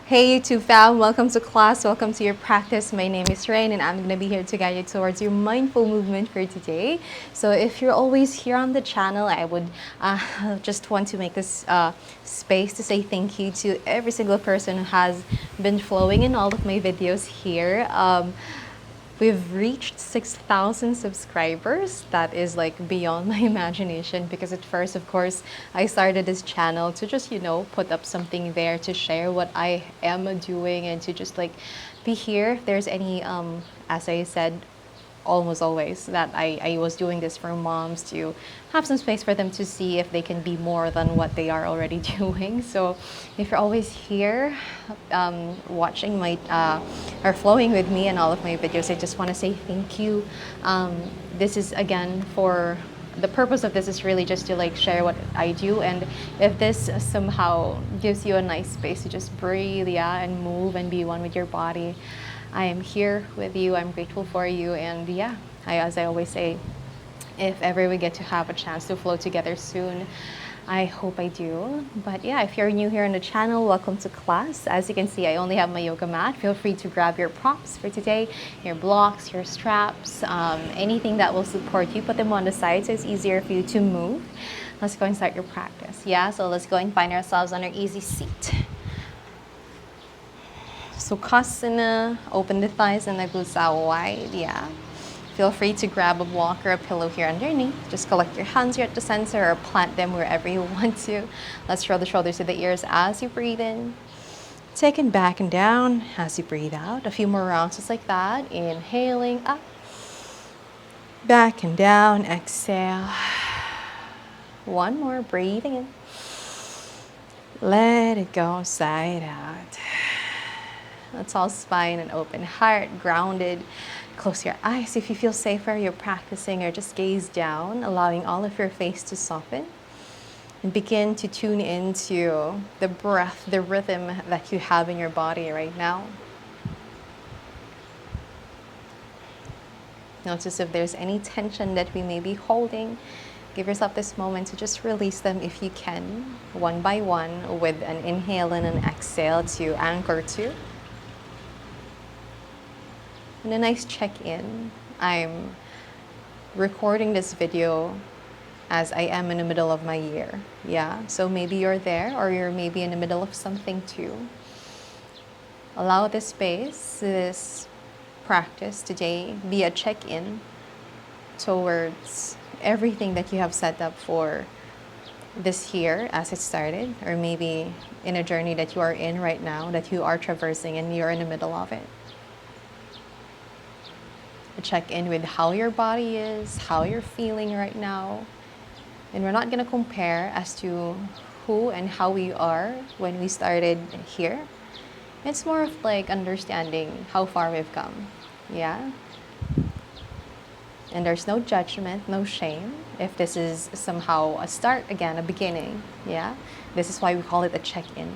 Hey YouTube fam, welcome to class, welcome to your practice. My name is Rain and I'm going to be here to guide you towards your mindful movement for today. So if you're always here on the channel, I would just want to make this space to say thank you to every single person who has been flowing in all of my videos here. We've reached 6,000 subscribers. That is like beyond my imagination because at first, of course, I started this channel to just, put up something there to share what I am doing and to just like be here. If there's any, as I said, almost always that I was doing this for moms to have some space for them to see if they can be more than what they are already doing. So if you're always here watching my or flowing with me and all of my videos, I just want to say thank you. This is again for the purpose of this is really just to like share what I do, and if this somehow gives you a nice space to just breathe, yeah, and move and be one with your body, I am here with you. I'm grateful for you, and yeah, as I always say, if ever we get to have a chance to flow together soon, I hope I do. But yeah, if you're new here on the channel, welcome to class. As you can see, I only have my yoga mat. Feel free to grab your props for today, your blocks, your straps, anything that will support you. Put them on the side so it's easier for you to move. Let's go and start your practice. Yeah, so let's go and find ourselves on our easy seat. Sukhasana, open the thighs and the glutes out wide, yeah. Feel free to grab a block or a pillow here underneath. Just collect your hands here at the center or plant them wherever you want to. Let's roll the shoulders to the ears as you breathe in. Taking back and down as you breathe out. A few more rounds just like that. Inhaling up. Back and down, exhale. One more, breathing in. Let it go, side out. A tall spine and open heart, grounded. Close your eyes if you feel safer. You're practicing or just gaze down, allowing all of your face to soften. And begin to tune into the breath, the rhythm that you have in your body right now. Notice if there's any tension that we may be holding. Give yourself this moment to just release them if you can, one by one, with an inhale and an exhale to anchor to. And a nice check-in. I'm recording this video as I am in the middle of my year. Yeah, so maybe you're there or you're maybe in the middle of something too. Allow this space, this practice today be a check-in towards everything that you have set up for this year as it started, or maybe in a journey that you are in right now that you are traversing and you're in the middle of it. Check in with how your body is, how you're feeling right now. And we're not going to compare as to who and how we are when we started here. It's more of like understanding how far we've come. Yeah? And there's no judgment, no shame if this is somehow a start again, a beginning. Yeah? This is why we call it a check-in.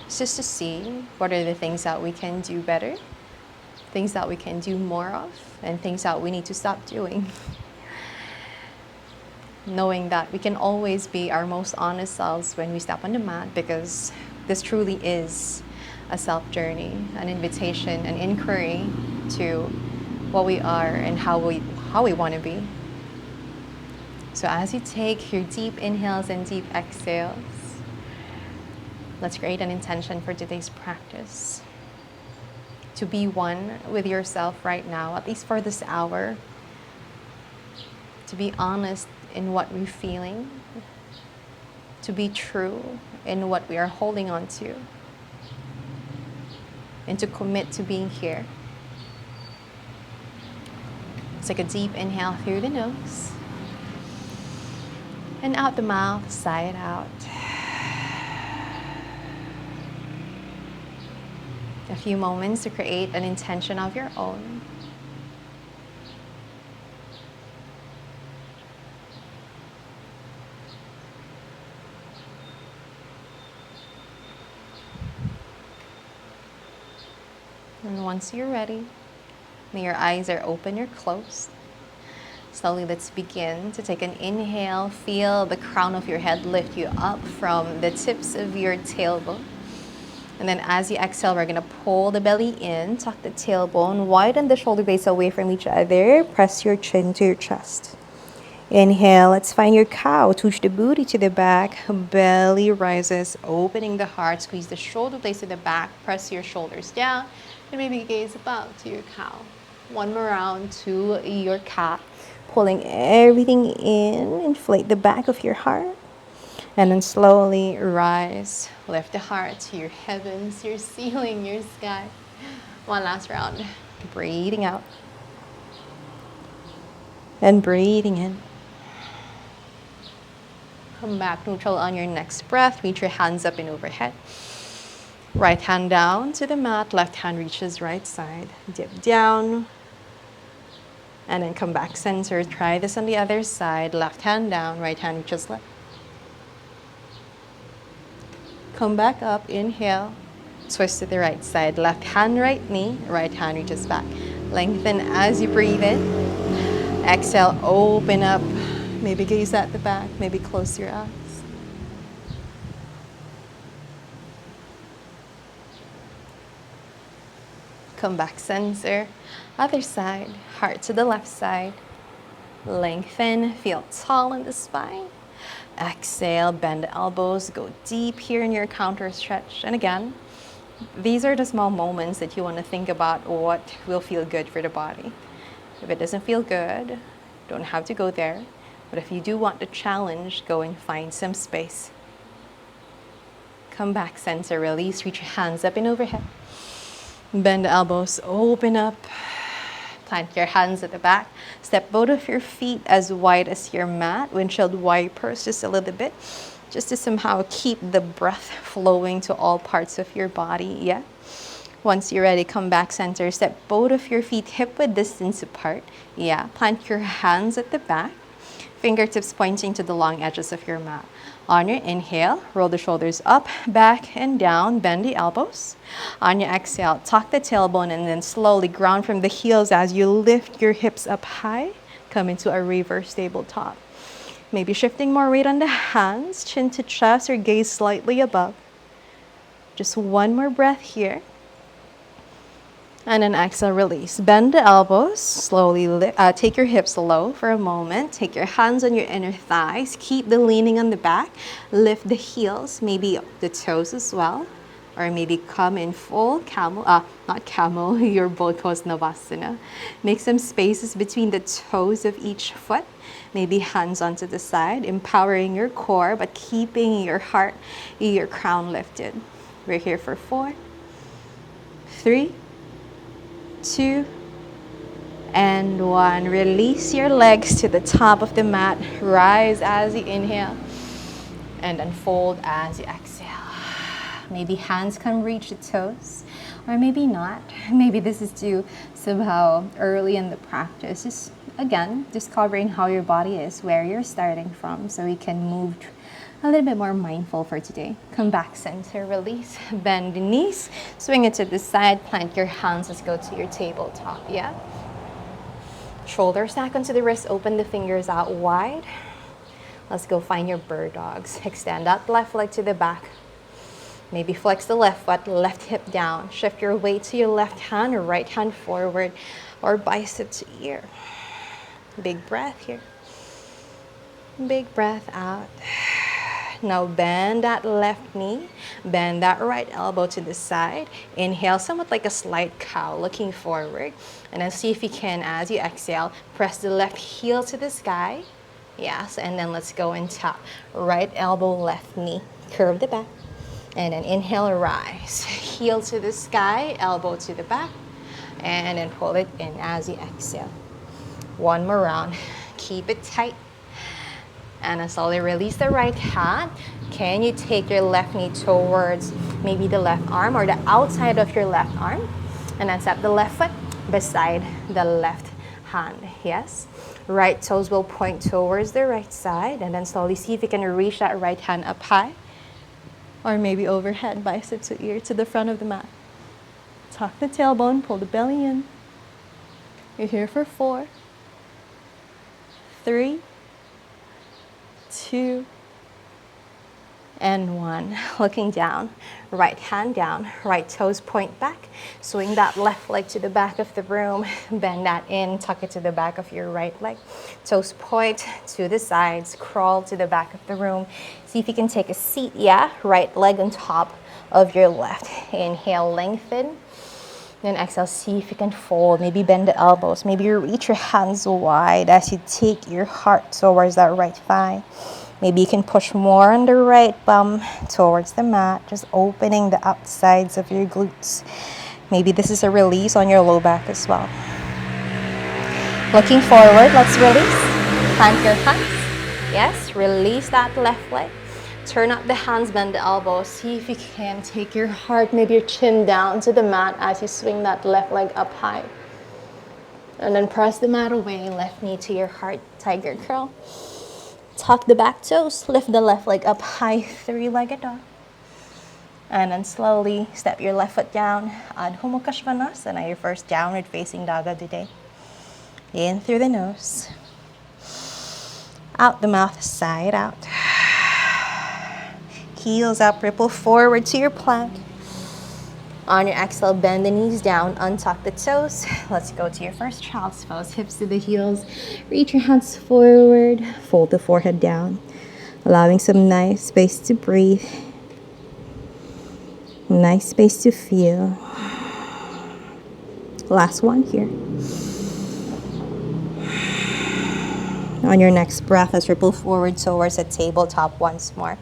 It's just to see what are the things that we can do better, things that we can do more of, and things that we need to stop doing. Knowing that we can always be our most honest selves when we step on the mat, because this truly is a self journey, an invitation, an inquiry to what we are and how we want to be. So as you take your deep inhales and deep exhales, let's create an intention for today's practice. To be one with yourself right now, at least for this hour. To be honest in what we're feeling. To be true in what we are holding on to. And to commit to being here. Take a deep inhale through the nose. And out the mouth, sigh it out. A few moments to create an intention of your own. And once you're ready, when your eyes are open or closed, slowly let's begin to take an inhale. Feel the crown of your head lift you up from the tips of your tailbone. And then as you exhale, we're gonna pull the belly in, tuck the tailbone, widen the shoulder blades away from each other, press your chin to your chest. Inhale, let's find your cow. Touch the booty to the back, belly rises, opening the heart, squeeze the shoulder blades to the back, press your shoulders down, and maybe gaze up to your cow. One more round to your cat, pulling everything in, inflate the back of your heart, and then slowly rise. Lift the heart to your heavens, your ceiling, your sky. One last round. Breathing out and breathing in. Come back neutral on your next breath. Reach your hands up and overhead. Right hand down to the mat. Left hand reaches right side. Dip down. And then come back center. Try this on the other side. Left hand down. Right hand reaches left. Come back up. Inhale. Twist to the right side. Left hand, right knee. Right hand reaches back. Lengthen as you breathe in. Exhale. Open up. Maybe gaze at the back, maybe close your eyes. Come back center, other side, heart to the left side. Lengthen, feel tall in the spine. Exhale, bend the elbows, go deep here in your counter stretch. And again, these are the small moments that you want to think about what will feel good for the body. If it doesn't feel good, don't have to go there. But if you do want the challenge, go and find some space. Come back center, release, reach your hands up and overhead. Bend the elbows, open up. Plant your hands at the back. Step both of your feet as wide as your mat. Windshield wipers just a little bit. Just to somehow keep the breath flowing to all parts of your body, yeah? Once you're ready, come back center. Step both of your feet hip-width distance apart. Yeah, plant your hands at the back. Fingertips pointing to the long edges of your mat. On your inhale, roll the shoulders up, back, and down. Bend the elbows. On your exhale, tuck the tailbone and then slowly ground from the heels as you lift your hips up high. Come into a reverse tabletop. Maybe shifting more weight on the hands, chin to chest or gaze slightly above. Just one more breath here. And then exhale, release. Bend the elbows, slowly take your hips low for a moment. Take your hands on your inner thighs. Keep the leaning on the back. Lift the heels, maybe the toes as well. Or maybe come in full camel, not camel, your Bolkos Navasana. Make some spaces between the toes of each foot. Maybe hands onto the side, empowering your core, but keeping your heart, your crown lifted. We're here for 4, 3, 2, and 1. Release your legs to the top of the mat. Rise as you inhale and unfold as you exhale. Maybe hands can reach the toes, or maybe not. Maybe this is due somehow early in the practice. Just again, discovering how your body is, where you're starting from, so we can move a little bit more mindful for today. Come back center, release, bend the knees, swing it to the side, plant your hands, let's go to your tabletop, yeah? Shoulders stack onto the wrist, open the fingers out wide. Let's go find your bird dogs. Extend that left leg to the back. Maybe flex the left foot, left hip down. Shift your weight to your left hand or right hand forward, or bicep to ear. Big breath here. Big breath out. Now bend that left knee, bend that right elbow to the side. Inhale, somewhat like a slight cow, looking forward. And then see if you can, as you exhale, press the left heel to the sky. Yes, and then let's go and tap. Right elbow, left knee. Curve the back. And then inhale, rise. Heel to the sky, elbow to the back. And then pull it in as you exhale. One more round. Keep it tight. And then slowly release the right hand. Can you take your left knee towards maybe the left arm or the outside of your left arm? And then step the left foot beside the left hand. Yes. Right toes will point towards the right side. And then slowly see if you can reach that right hand up high. Or maybe overhead, bicep to ear, to the front of the mat. Tuck the tailbone, pull the belly in. You're here for 4, 3, 2, and 1. Looking down, right hand down, right toes point back. Swing that left leg to the back of the room, bend that in, tuck it to the back of your right leg. Toes point to the sides, crawl to the back of the room. See if you can take a seat, yeah? Right leg on top of your left. Inhale, lengthen. Then exhale, see if you can fold, maybe bend the elbows, maybe you reach your hands wide as you take your heart towards that right thigh. Maybe you can push more on the right bum towards the mat, just opening the outsides of your glutes. Maybe this is a release on your low back as well. Looking forward, let's release. Plant your hands. Yes, release that left leg. Turn up the hands, bend the elbows. See if you can take your heart, maybe your chin down to the mat as you swing that left leg up high. And then press the mat away, left knee to your heart, tiger curl. Tuck the back toes, lift the left leg up high, 3-legged dog. And then slowly step your left foot down. Adho Mukha Svanasana, your first downward facing dog of the day. In through the nose. Out the mouth, side out. Heels up, ripple forward to your plank. On your exhale, bend the knees down, untuck the toes. Let's go to your first child's pose. Hips to the heels. Reach your hands forward. Fold the forehead down. Allowing some nice space to breathe. Nice space to feel. Last one here. On your next breath, let's ripple forward towards a tabletop once more.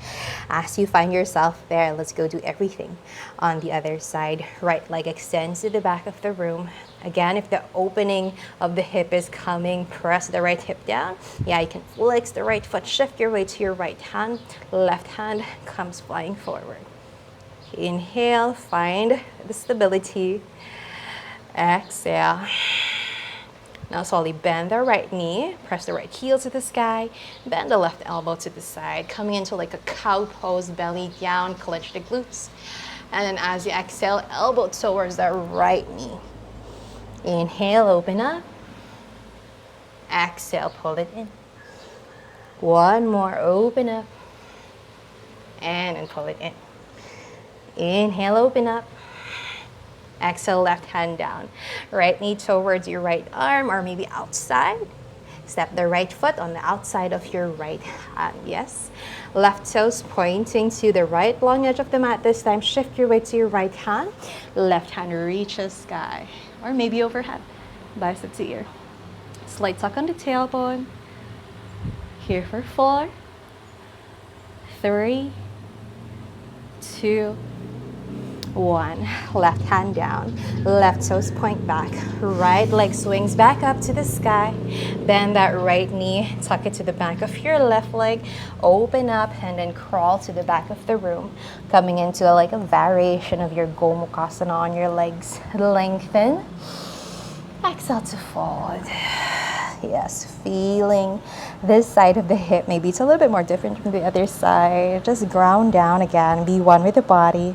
As you find yourself there, let's go do everything on the other side. Right leg extends to the back of the room. Again, if the opening of the hip is coming, press the right hip down. Yeah, you can flex the right foot, shift your weight to your right hand. Left hand comes flying forward. Inhale, find the stability. Exhale. Now slowly bend the right knee, press the right heel to the sky, bend the left elbow to the side, coming into like a cow pose, belly down, clench the glutes. And then as you exhale, elbow towards the right knee. Inhale, open up. Exhale, pull it in. One more, open up. And then pull it in. Inhale, open up. Exhale, left hand down. Right knee towards your right arm or maybe outside. Step the right foot on the outside of your right hand. Yes. Left toes pointing to the right long edge of the mat. This time, shift your weight to your right hand. Left hand reaches sky or maybe overhead. Bicep to ear. Slight tuck on the tailbone. Here for 4, 3, 2, 1. Left hand down, left toes point back, right leg swings back up to the sky. Bend that right knee, tuck it to the back of your left leg, open up and then crawl to the back of the room, coming into like a variation of your Gomukhasana on your legs. Lengthen, exhale to fold. Yes, feeling this side of the hip. Maybe it's a little bit more different from the other side. Just ground down again, be one with the body.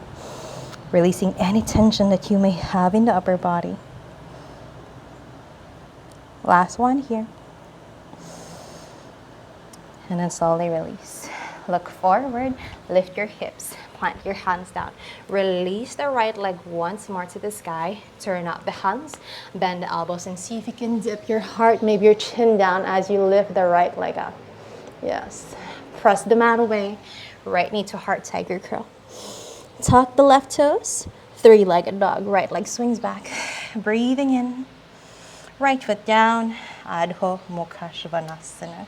Releasing any tension that you may have in the upper body. Last one here. And then slowly release. Look forward, lift your hips, plant your hands down. Release the right leg once more to the sky. Turn up the hands, bend the elbows, and see if you can dip your heart, maybe your chin down as you lift the right leg up. Yes. Press the mat away. Right knee to heart, tiger curl. Tuck the left toes, 3-legged dog. Right leg swings back. Breathing in. Right foot down. Adho Mukha Svanasana.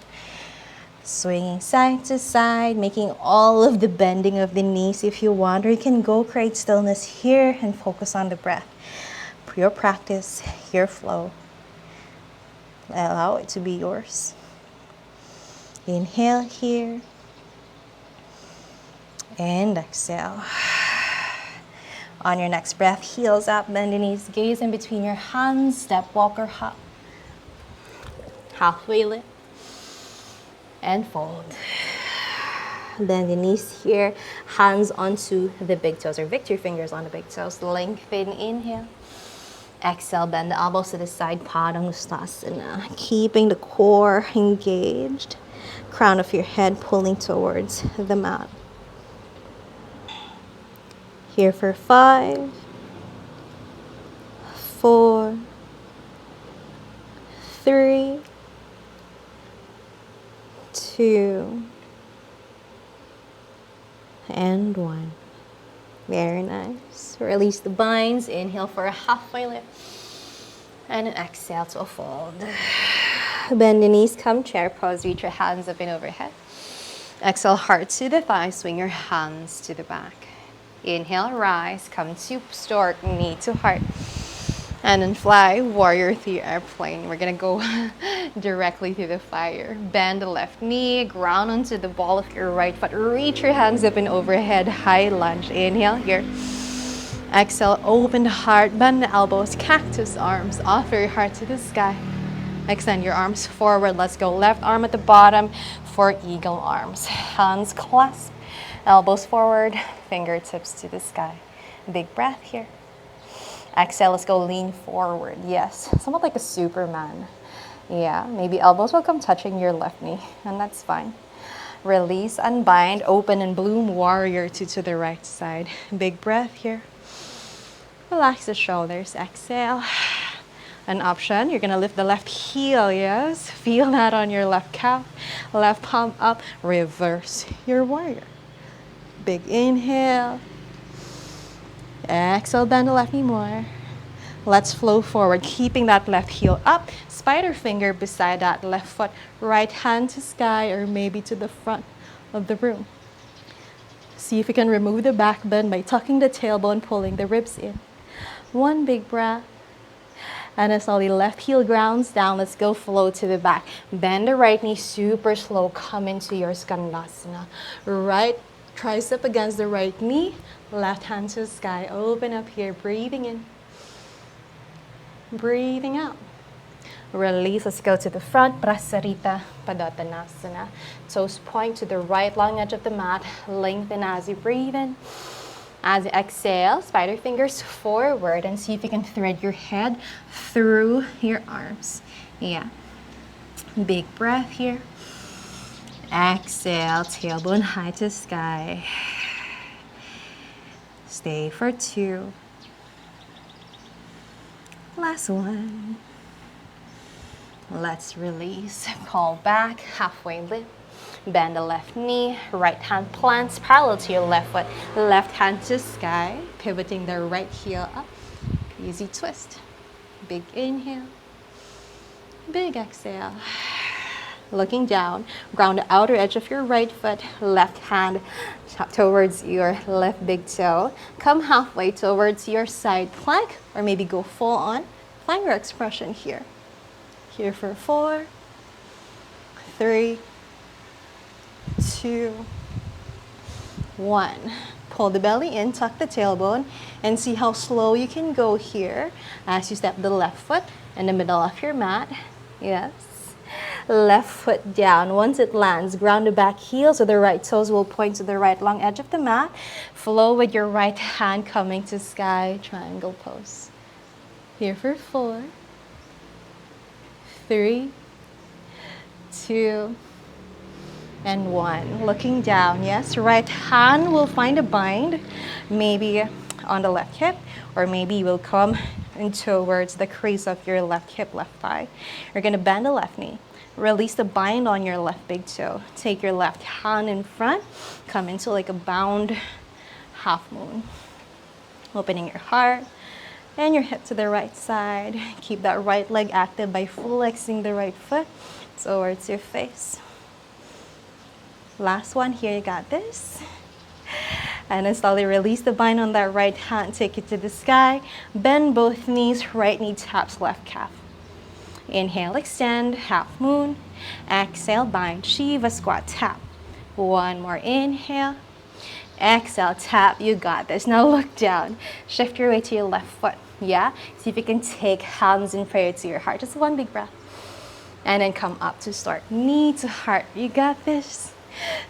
Swinging side to side, making all of the bending of the knees if you want, or you can go create stillness here and focus on the breath. Your practice, your flow. Allow it to be yours. Inhale here. And exhale. On your next breath, heels up, bend the knees, gaze in between your hands, step, walk, or hop. Halfway lift. And fold. Bend the knees here, hands onto the big toes, or victory fingers on the big toes. Lengthen, inhale. Exhale, bend the elbows to the side, Padangusthasana. Keeping the core engaged. Crown of your head pulling towards the mat. Here for 5, 4, 3, 2, and 1. Very nice. Release the binds. Inhale for a halfway lift. And an exhale to a fold. Bend the knees, come chair pose. Reach your hands up and overhead. Exhale, heart to the thighs. Swing your hands to the back. Inhale, rise. Come to stork, knee to heart. And then fly, warrior 3 airplane. We're going to go directly to the fire. Bend the left knee, ground onto the ball of your right foot. Reach your hands up and overhead, high lunge. Inhale here. Exhale, open the heart, bend the elbows, cactus arms. Offer your heart to the sky. Extend your arms forward. Let's go. Left arm at the bottom for eagle arms. Hands clasp, elbows forward, fingertips to the sky. Big breath here. Exhale, let's go lean forward. Yes, somewhat like a Superman. Yeah, maybe elbows will come touching your left knee, and that's fine. Release, unbind, open and bloom, warrior 2 to the right side. Big breath here. Relax the shoulders, exhale. An option, you're gonna lift the left heel, yes? Feel that on your left calf. Left palm up, reverse your warrior. Big inhale. Exhale, bend the left knee more. Let's flow forward, keeping that left heel up. Spider finger beside that left foot. Right hand to sky or maybe to the front of the room. See if you can remove the back bend by tucking the tailbone, pulling the ribs in. One big breath. And as slowly left heel grounds down, let's go flow to the back. Bend the right knee super slow. Come into your Skandasana. Right tricep against the right knee. Left hand to the sky. Open up here. Breathing in. Breathing out. Release. Let's go to the front. Prasarita Padottanasana. Toes point to the right long edge of the mat. Lengthen as you breathe in. As you exhale, spider fingers forward and see if you can thread your head through your arms. Yeah. Big breath here. Exhale, tailbone high to sky. Stay for 2. Last one. Let's release. Call back, halfway lift. Bend the left knee, right hand plants parallel to your left foot. Left hand to sky, pivoting the right heel up. Easy twist. Big inhale. Big exhale. Looking down, ground the outer edge of your right foot, left hand towards your left big toe. Come halfway towards your side plank, or maybe go full on. Find your expression here. Here for 4, 3, 2, 1. Pull the belly in, tuck the tailbone, and see how slow you can go here as you step the left foot in the middle of your mat. Yes. Left foot down. Once it lands, ground the back heel so the right toes will point to the right long edge of the mat. Flow with your right hand coming to sky, triangle pose. Here for 4, 3, 2, and 1. Looking down, yes. Right hand will find a bind, maybe on the left hip, or maybe you will come in towards the crease of your left hip, left thigh. You're going to bend the left knee. Release the bind on your left big toe. Take your left hand in front. Come into like a bound half moon. Opening your heart and your hip to the right side. Keep that right leg active by flexing the right foot towards your face. Last one here, you got this. And then slowly release the bind on that right hand. Take it to the sky. Bend both knees. Right knee taps left calf. Inhale, extend, half moon. Exhale, bind, Shiva squat, tap. One more inhale. Exhale, tap, you got this. Now look down. Shift your weight to your left foot, yeah? See if you can take hands in prayer to your heart. Just one big breath. And then come up to start, knee to heart. You got this.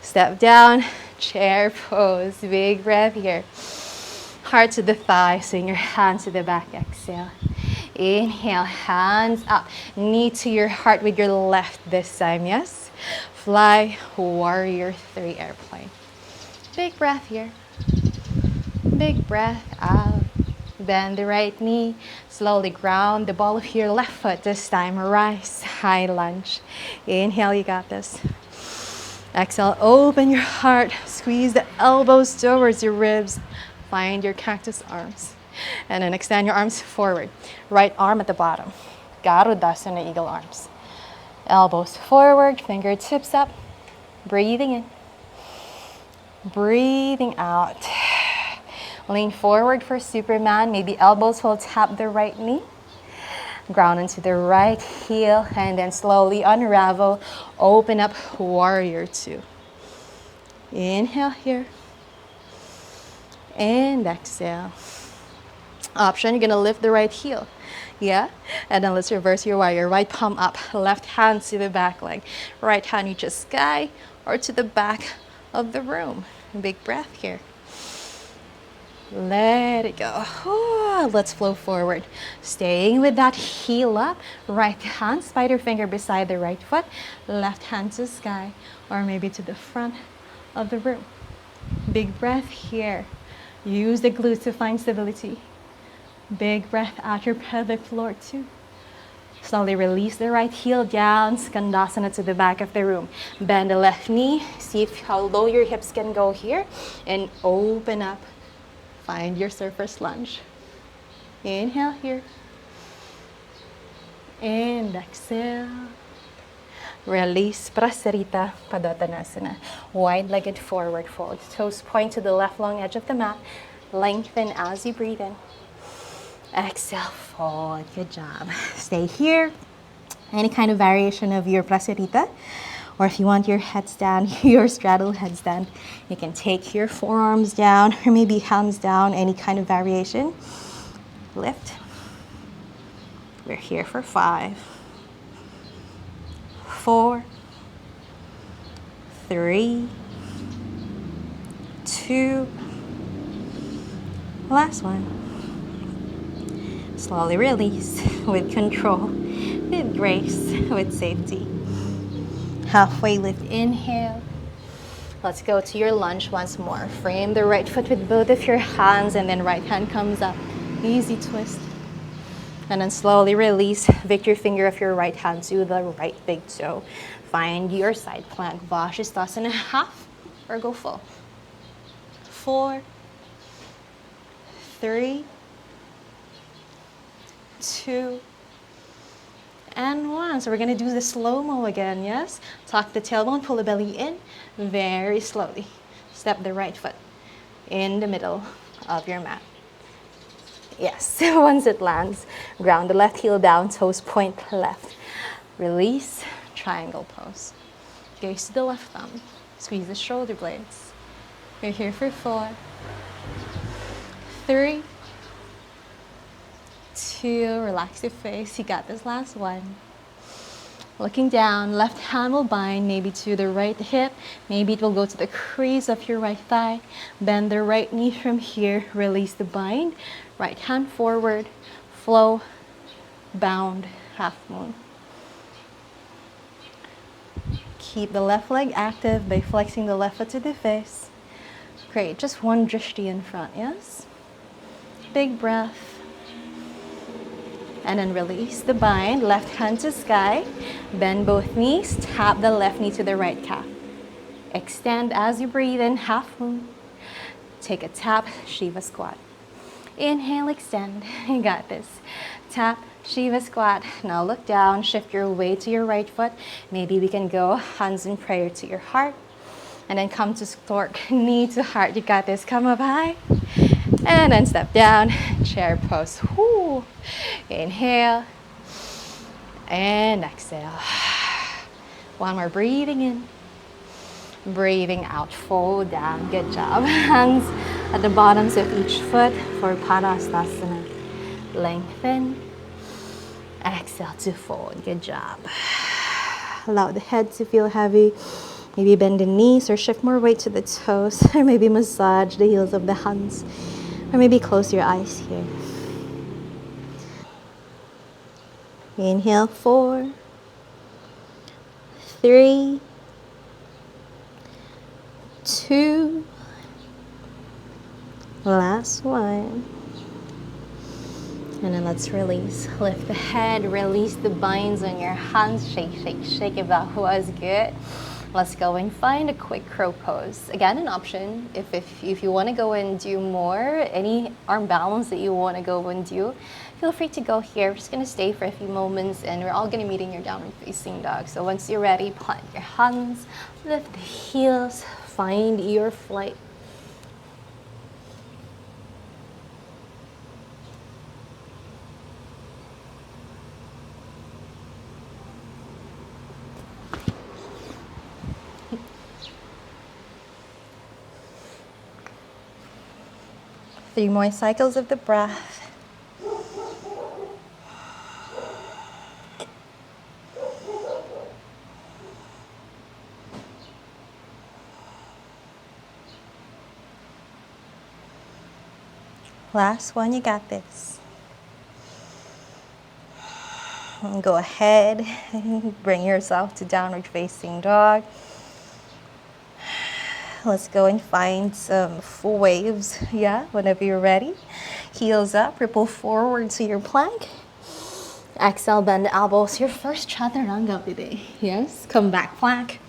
Step down, chair pose, big breath here. Heart to the thigh, swing your hands to the back, exhale. Inhale, hands up, knee to your heart with your left this time, yes? Fly, warrior 3 airplane. Big breath here. Big breath out. Bend the right knee. Slowly ground the ball of your left foot. This time, rise, high lunge. Inhale, you got this. Exhale, open your heart. Squeeze the elbows towards your ribs. Find your cactus arms. And then extend your arms forward. Right arm at the bottom. Garudasana, eagle arms. Elbows forward, fingertips up. Breathing in. Breathing out. Lean forward for Superman. Maybe elbows will tap the right knee. Ground into the right heel and then slowly unravel. Open up, warrior two. Inhale here. And exhale. Option, you're gonna lift the right heel. Yeah? And then let's reverse your warrior. Right palm up, left hand to the back leg. Right hand reaches sky or to the back of the room. Big breath here. Let it go. Let's flow forward. Staying with that heel up. Right hand, spider finger beside the right foot. Left hand to sky or maybe to the front of the room. Big breath here. Use the glutes to find stability. Big breath out your pelvic floor too. Slowly release the right heel down, Skandasana to the back of the room. Bend the left knee. See how low your hips can go here. And open up. Find your surface lunge. Inhale here. And exhale. Release Prasarita Padottanasana. Wide-legged forward fold. Toes point to the left long edge of the mat. Lengthen as you breathe in. Exhale, fold. Good job. Stay here. Any kind of variation of your Prasarita. Or if you want your headstand, your straddle headstand, you can take your forearms down or maybe hands down, any kind of variation. Lift. We're here for 5, 4, 3, 2, last one. Slowly release with control, with grace, with safety. Halfway lift, inhale. Let's go to your lunge once more. Frame the right foot with both of your hands and then right hand comes up. Easy twist. And then slowly release. Victory finger of your right hand to the right big toe. Find your side plank. Vashisthasana half or go full. 4, 3, 2, and 1. So we're gonna do the slow-mo again, yes? Tuck the tailbone, pull the belly in very slowly. Step the right foot in the middle of your mat. Yes, once it lands, ground the left heel down, toes point left. Release, triangle pose. Gaze to the left thumb. Squeeze the shoulder blades. We're here for 4, 3, 2, relax your face. You got this, last one. Looking down, left hand will bind maybe to the right hip. Maybe it will go to the crease of your right thigh. Bend the right knee from here. Release the bind. Right hand forward. Flow. Bound. Half moon. Keep the left leg active by flexing the left foot to the face. Great. Just one drishti in front, yes? Big breath. And then release the bind, left hand to sky. Bend both knees, tap the left knee to the right calf. Extend as you breathe in, half moon. Take a tap, Shiva squat. Inhale, extend, you got this. Tap, Shiva squat. Now look down, shift your weight to your right foot. Maybe we can go hands in prayer to your heart. And then come to stork, knee to heart, you got this. Come up high. And then step down, chair pose. Woo. Inhale and exhale. One more, breathing in, breathing out, fold down. Good job. Hands at the bottoms of each foot for Padastasana. Lengthen, exhale to fold. Good job. Allow the head to feel heavy. Maybe bend the knees or shift more weight to the toes, or maybe massage the heels of the hands, or maybe close your eyes here. Inhale, 4, 3, 2, Last one. And then let's release. Lift the head, release the binds on your hands. Shake, shake, shake if that was good. Let's go and find a quick crow pose. Again, an option. If you want to go and do more, any arm balance that you want to go and do, feel free to go here. We're just going to stay for a few moments and we're all going to meet in your downward facing dog. So once you're ready, plant your hands, lift the heels, find your flight. Three more cycles of the breath. Last one, you got this. And go ahead and bring yourself to downward facing dog. Let's go and find some full waves, yeah, whenever you're ready. Heels up, ripple forward to your plank. Exhale, bend the elbows. Your first Chaturanga of the day, yes? Come back, plank.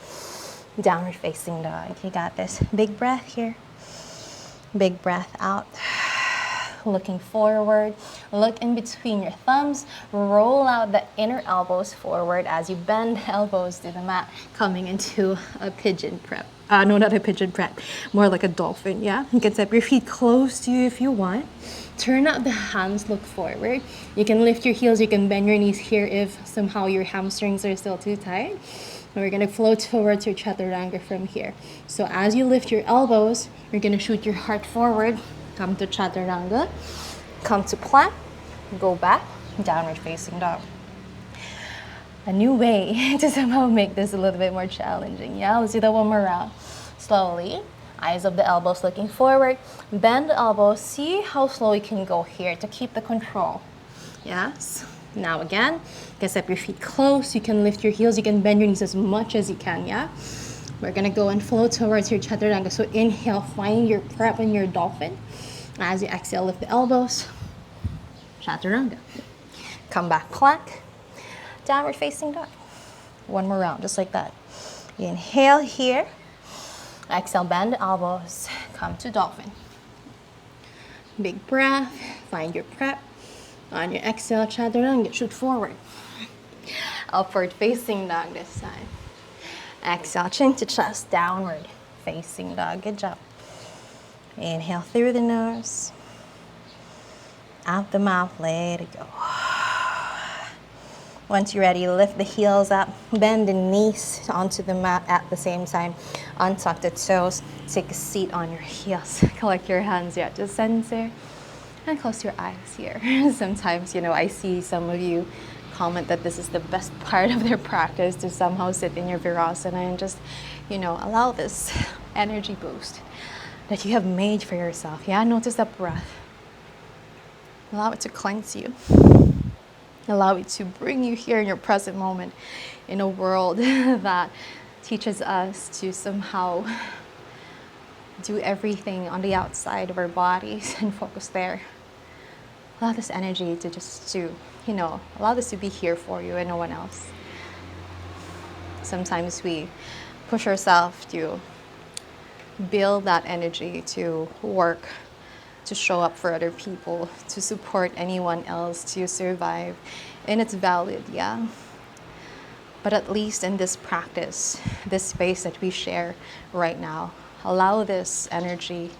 Downward facing dog, you got this. Big breath here. Big breath out. Looking forward, look in between your thumbs, roll out the inner elbows forward as you bend the elbows to the mat, coming into a pigeon prep. No, not a pigeon prep, more like a dolphin, yeah? You can step your feet close to you if you want. Turn out the hands, look forward. You can lift your heels, you can bend your knees here if somehow your hamstrings are still too tight. And we're gonna flow towards your Chaturanga from here. So as you lift your elbows, you're gonna shoot your heart forward. Come to Chaturanga, come to plank, go back, downward facing dog. A new way to somehow make this a little bit more challenging. Yeah, let's do that one more round. Slowly, eyes of the elbows looking forward, bend the elbows, see how slow you can go here to keep the control. Yes, now again, you can step your feet close, you can lift your heels, you can bend your knees as much as you can, yeah? We're gonna go and flow towards your Chaturanga. So inhale, find your prep and your dolphin. As you exhale, lift the elbows, Chaturanga. Come back, plank, downward facing dog. One more round, just like that. You inhale here, exhale, bend the elbows, come to dolphin. Big breath, find your prep. On your exhale, Chaturanga, shoot forward. Upward facing dog this time. Exhale, chin to chest, downward facing dog. Good job. Inhale through the nose. Out the mouth, let it go. Once you're ready, lift the heels up, bend the knees onto the mat at the same time. Untuck the toes, take a seat on your heels. Collect your hands at the center and close your eyes here. Sometimes, I see some of you comment that this is the best part of their practice, to somehow sit in your Virasana and just, allow this energy boost that you have made for yourself. Yeah, notice that breath. Allow it to cleanse you. Allow it to bring you here in your present moment in a world that teaches us to somehow do everything on the outside of our bodies and focus there. Allow this energy to allow this to be here for you and no one else. Sometimes we push ourselves to build that energy, to work, to show up for other people, to support anyone else, to survive. And it's valid, yeah. But at least in this practice, this space that we share right now, allow this energy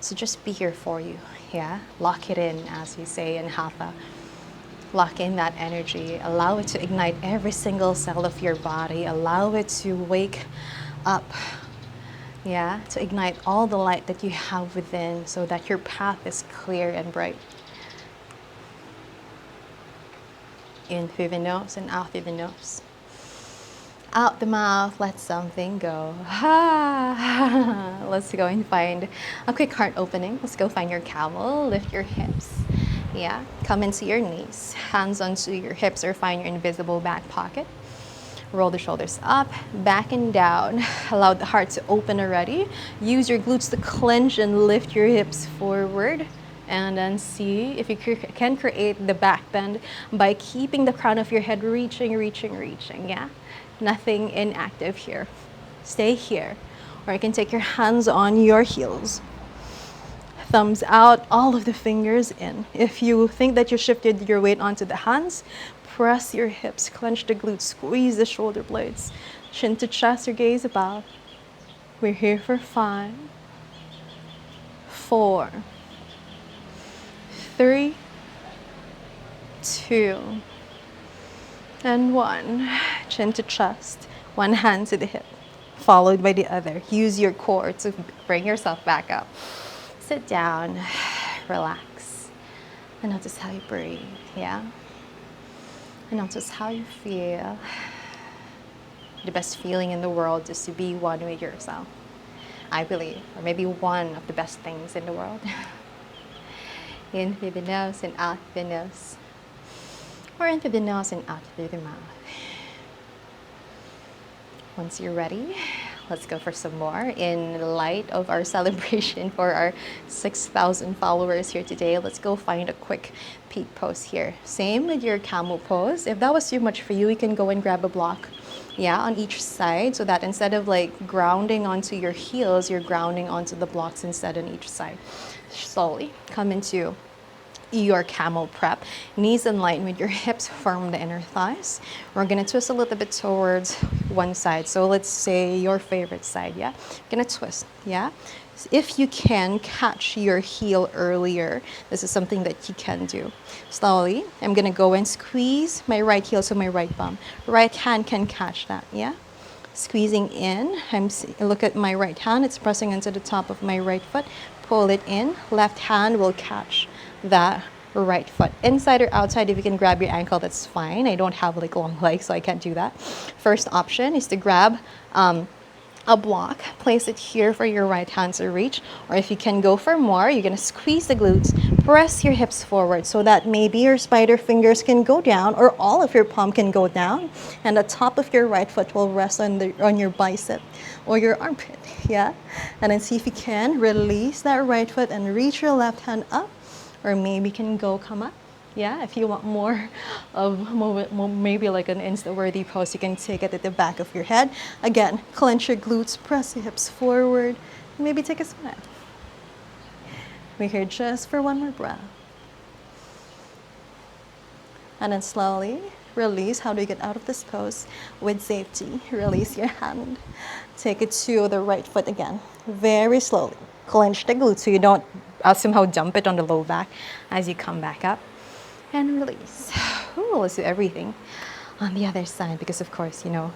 to just be here for you, yeah? Lock it in, as we say in Hatha. Lock in that energy. Allow it to ignite every single cell of your body. Allow it to wake up, yeah, to ignite all the light that you have within so that your path is clear and bright. In through the nose and out through the nose. Out the mouth, let something go. Let's go and find a quick heart opening. Let's go find your camel, lift your hips. Yeah, come into your knees, hands onto your hips or find your invisible back pocket. Roll the shoulders up, back and down. Allow the heart to open already. Use your glutes to clench and lift your hips forward. And then see if you can create the back bend by keeping the crown of your head reaching, yeah? Nothing inactive here. Stay here. Or you can take your hands on your heels. Thumbs out, all of the fingers in. If you think that you shifted your weight onto the hands, press your hips, clench the glutes, squeeze the shoulder blades. Chin to chest, your gaze above. We're here for 5, 4, 3, 2, and 1. Chin to chest, one hand to the hip, followed by the other. Use your core to bring yourself back up. Sit down, relax, and notice how you breathe, yeah? And notice how you feel. The best feeling in the world is to be one with yourself, I believe, or maybe one of the best things in the world. In through the nose and out through the nose, or in through the nose and out through the mouth. Once you're ready, let's go for some more. In light of our celebration for our 6,000 followers here today, let's go find a quick peak pose here. Same with your camel pose. If that was too much for you, you can go and grab a block, yeah, on each side, so that instead of like grounding onto your heels, you're grounding onto the blocks instead on each side. Slowly come into your camel prep. Knees in line with your hips, firm the inner thighs. We're gonna twist a little bit towards one side. So let's say your favorite side, yeah? Gonna twist, yeah? If you can catch your heel earlier, this is something that you can do. Slowly, I'm gonna go and squeeze my right heel to my right bum. Right hand can catch that, yeah? Squeezing in, look at my right hand, it's pressing into the top of my right foot. Pull it in, left hand will catch that right foot. Inside or outside, if you can grab your ankle, that's fine. I don't have like long legs, so I can't do that. First option is to grab a block, place it here for your right hand to reach, or if you can go for more, you're gonna squeeze the glutes, press your hips forward so that maybe your spider fingers can go down, or all of your palm can go down, and the top of your right foot will rest on your bicep or your armpit, yeah? And then see if you can release that right foot and reach your left hand up, or maybe you can come up. Yeah, if you want more of maybe like an Insta-worthy pose, you can take it at the back of your head. Again, clench your glutes, press your hips forward, maybe take a swim. We're here just for one more breath. And then slowly release. How do you get out of this pose? With safety, release your hand. Take it to the right foot again, very slowly. Clench the glutes so you don't somehow dump it on the low back as you come back up. And release. Ooh, let's do everything on the other side because, of course, you know,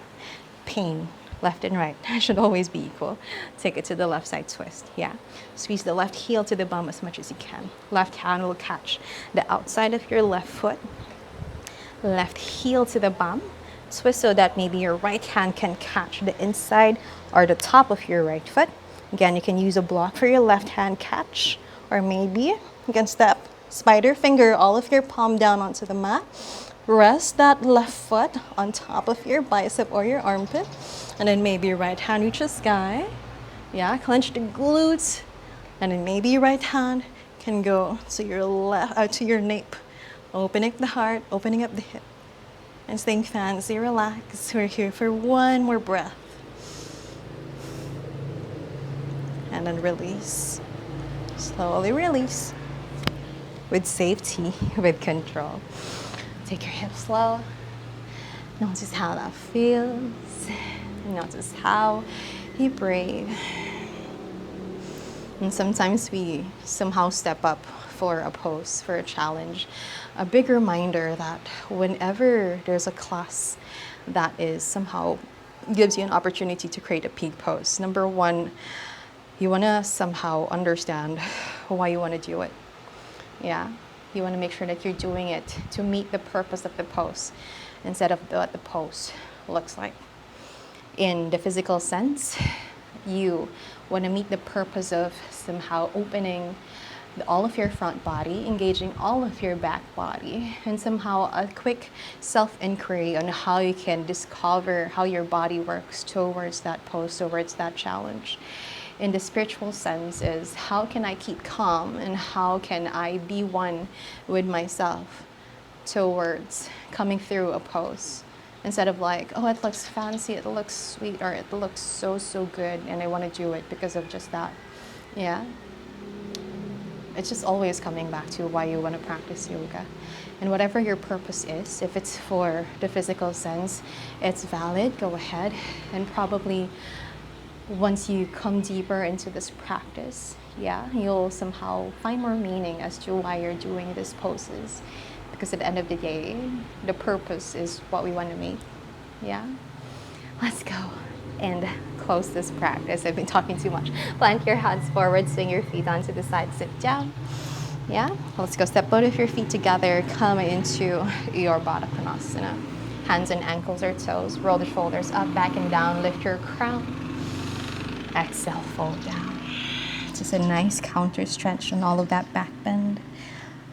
pain left and right should always be equal. Take it to the left side twist. Yeah. Squeeze the left heel to the bum as much as you can. Left hand will catch the outside of your left foot. Left heel to the bum. Twist so that maybe your right hand can catch the inside or the top of your right foot. Again, you can use a block for your left hand catch, or maybe you can step spider finger all of your palm down onto the mat. Rest that left foot on top of your bicep or your armpit. And then maybe your right hand reaches sky. Yeah, clench the glutes. And then maybe your right hand can go to your left, to your nape. Opening up the heart, opening up the hip. And staying fancy, relax. We're here for one more breath. And then release. Slowly release. With safety, with control. Take your hips low. Notice how that feels. Notice how you breathe. And sometimes we somehow step up for a pose, for a challenge. A big reminder that whenever there's a class that is somehow gives you an opportunity to create a peak pose, number one, you want to somehow understand why you want to do it. Yeah, you want to make sure that you're doing it to meet the purpose of the pose instead of what the pose looks like. In the physical sense, you want to meet the purpose of somehow opening all of your front body, engaging all of your back body, and somehow a quick self-inquiry on how you can discover how your body works towards that pose, towards that challenge. In the spiritual sense is, how can I keep calm and how can I be one with myself towards coming through a pose, instead of like, oh, it looks fancy, it looks sweet, or it looks so good and I want to do it because of just that. Yeah, it's just always coming back to why you want to practice yoga. And whatever your purpose is, if it's for the physical sense, it's valid, go ahead. And probably once you come deeper into this practice, yeah, you'll somehow find more meaning as to why you're doing these poses. Because at the end of the day, the purpose is what we want to make. Yeah? Let's go and close this practice. I've been talking too much. Plant your hands forward, swing your feet onto the side, sit down. Yeah? Let's go. Step both of your feet together, come into your Baddha Konasana. Hands and ankles or toes. Roll the shoulders up, back and down. Lift your crown. Exhale, fold down. Just a nice counter stretch on all of that back bend.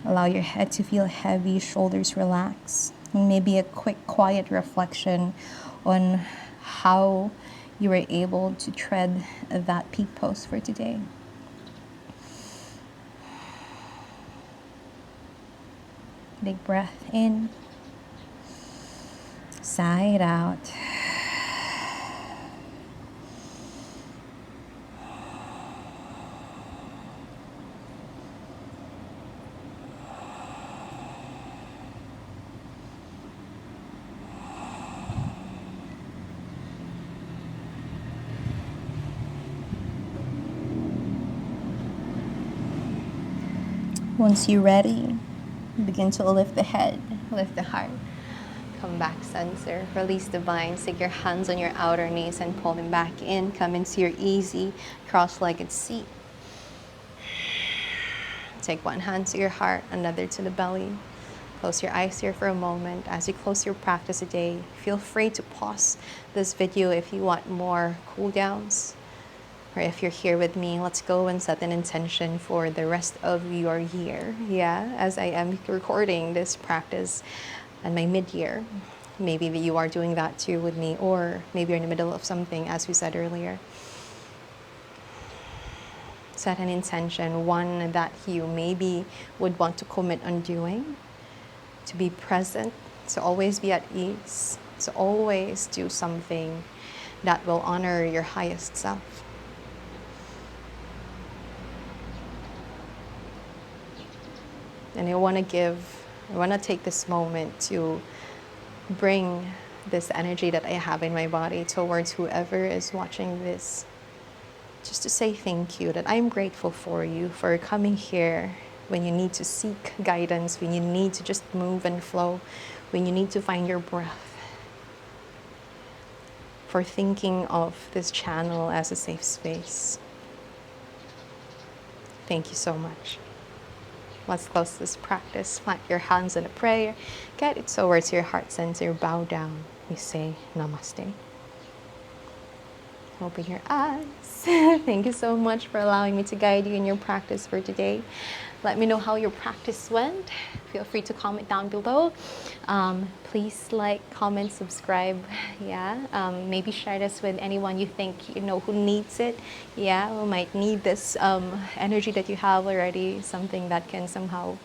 Allow your head to feel heavy, shoulders relax. And maybe a quick, quiet reflection on how you were able to tread that peak pose for today. Big breath in, sigh it out. Once you're ready, begin to lift the head, lift the heart. Come back, center. Release the bind. Take your hands on your outer knees and pull them back in. Come into your easy cross-legged seat. Take one hand to your heart, another to the belly. Close your eyes here for a moment. As you close your practice today, feel free to pause this video if you want more cool downs. Or if you're here with me, let's go and set an intention for the rest of your year. Yeah, as I am recording this practice at my mid-year. Maybe you are doing that too with me, or maybe you're in the middle of something, as we said earlier. Set an intention, one that you maybe would want to commit on doing, to be present, to always be at ease, to always do something that will honor your highest self. And I want to take this moment to bring this energy that I have in my body towards whoever is watching this. Just to say thank you, that I'm grateful for you for coming here when you need to seek guidance, when you need to just move and flow, when you need to find your breath. For thinking of this channel as a safe space. Thank you so much. Let's close this practice. Plant your hands in a prayer. Get it towards your heart center. Bow down. We say namaste. Open your eyes. Thank you so much for allowing me to guide you in your practice for today. Let me know how your practice went. Feel free to comment down below. Please like, comment, subscribe. Yeah. Maybe share this with anyone you think who needs it. Yeah, who might need this energy that you have already. Something that can somehow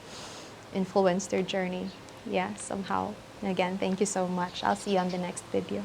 influence their journey. Yeah, somehow. Again, thank you so much. I'll see you on the next video.